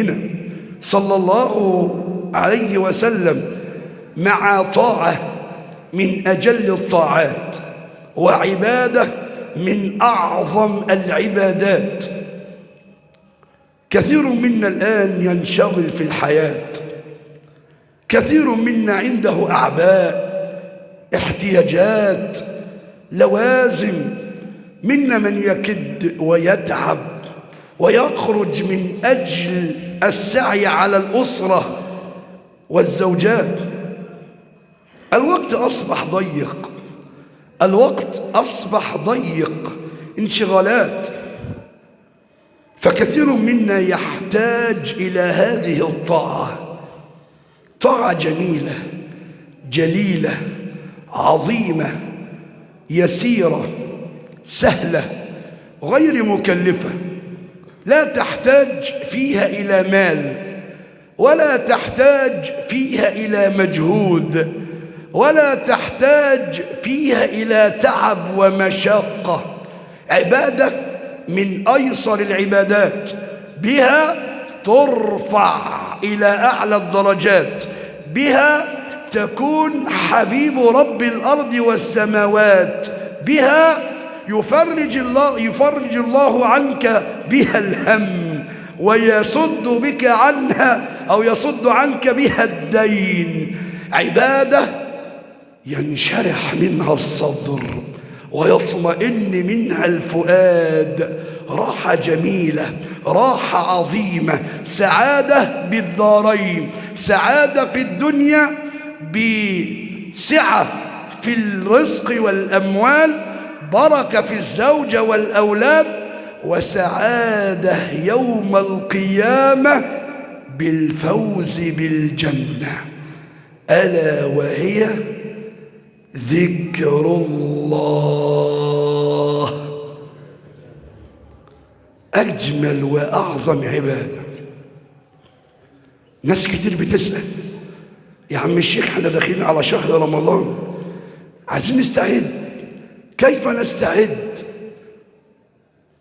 نبينا صلى الله عليه وسلم مع طاعة من أجل الطاعات وعبادة من أعظم العبادات. كثير منا الآن ينشغل في الحياة، كثير منا عنده أعباء، احتياجات، لوازم. منا من يكد ويتعب ويخرج من أجل السعي على الأسرة والزوجات. الوقت أصبح ضيق، الوقت أصبح ضيق، انشغالات. فكثير منا يحتاج إلى هذه الطاعة، طاعة جميلة جليلة عظيمة يسيرة سهلة غير مكلفة، لا تحتاج فيها إلى مال، ولا تحتاج فيها إلى مجهود، ولا تحتاج فيها إلى تعب ومشقة. عبادة من أيسر العبادات، بها ترفع إلى أعلى الدرجات، بها تكون حبيب رب الأرض والسماوات، بها يفرج الله عنك بها الهم، ويصد بك عنها أو يصد عنك بها الدين. عبادة ينشرح منها الصدر ويطمئن منها الفؤاد، راحة جميلة، راحة عظيمة، سعادة بالدارين، سعادة في الدنيا بسعة في الرزق والأموال، بركة في الزوجة والأولاد، وسعادة يوم القيامة بالفوز بالجنة، ألا وهي ذكر الله. أجمل وأعظم عبادة. ناس كتير بتسأل: يا عم الشيخ احنا داخلين على شهر رمضان، عايزين نستعد، كيف نستعد؟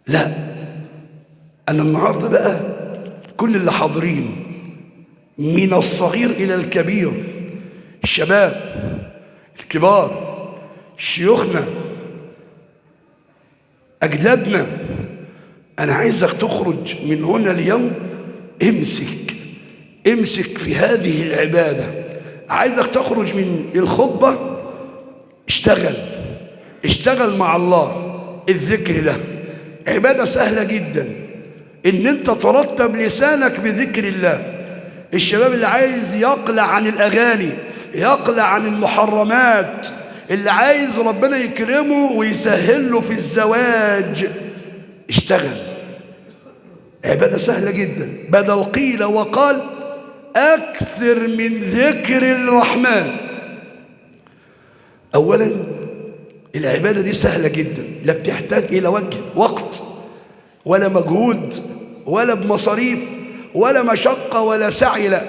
لا، أنا النهاردة بقى كل اللي حاضرين من الصغير إلى الكبير، الشباب، الكبار، شيوخنا، أجدادنا، أنا عايزك تخرج من هنا اليوم امسك في هذه العبادة. عايزك تخرج من الخطبة اشتغل مع الله. الذكر ده عبادة سهلة جدا، إن أنت ترتب لسانك بذكر الله. الشباب اللي عايز يقلع عن الأغاني، يقلع عن المحرمات، اللي عايز ربنا يكرمه ويسهل له في الزواج، اشتغل. عبادة سهلة جدا، بدل قيل وقال أكثر من ذكر الرحمن. أولا العبادة دي سهلة جدا، لا بتحتاج إلى وقت ولا مجهود ولا بمصاريف ولا مشقة ولا سعي. لا،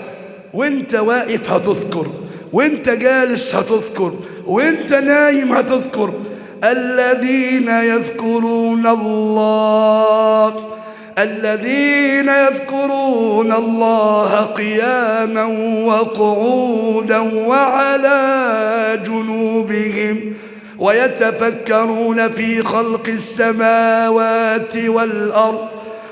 وانت واقف هتذكر، وانت جالس هتذكر، وانت نايم هتذكر. الذين يذكرون الله قياما وقعودا وعلى جنوبهم ويتفكرون في خلق السماوات والأرض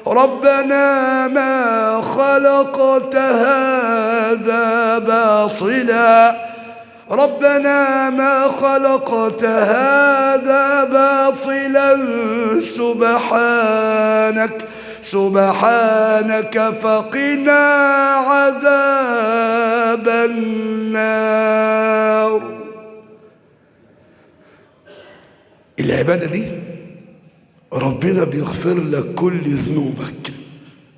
ربنا ما خلقت هذا باطلا، ربنا ما خلقت هذا باطلا، سبحانك فقنا عذاب النار. العبادة دي ربنا بيغفر لك كل ذنوبك.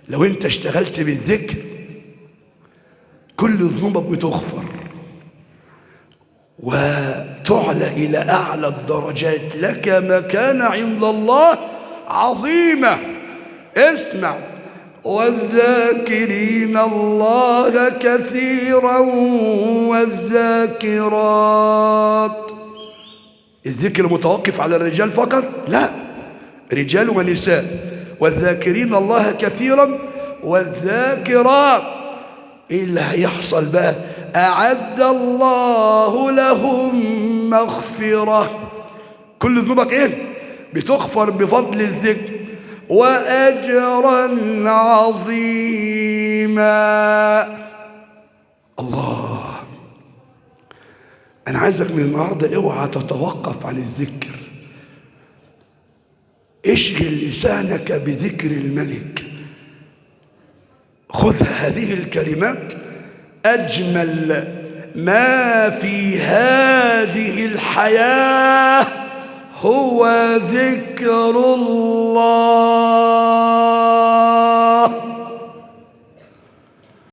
لو انت اشتغلت بالذكر كل ذنوبك بتغفر وتعلى إلى أعلى الدرجات، لك مكانة عند الله عظيمة. اسمع: والذاكرين الله كثيرا والذاكرات. الذكر متوقف على الرجال فقط؟ لا، رجال ونساء. والذاكرين الله كثيرا والذاكرات. ايه اللي هيحصل بقى؟ أعد الله لهم مغفرة. كل ذنوبك ايه؟ بتغفر بفضل الذكر. وأجرا عظيما. الله، أنا عايزك من النهاردة اوعى تتوقف عن الذكر. اشغل لسانك بذكر الملك. خذ هذه الكلمات، أجمل ما في هذه الحياة هو ذكر الله.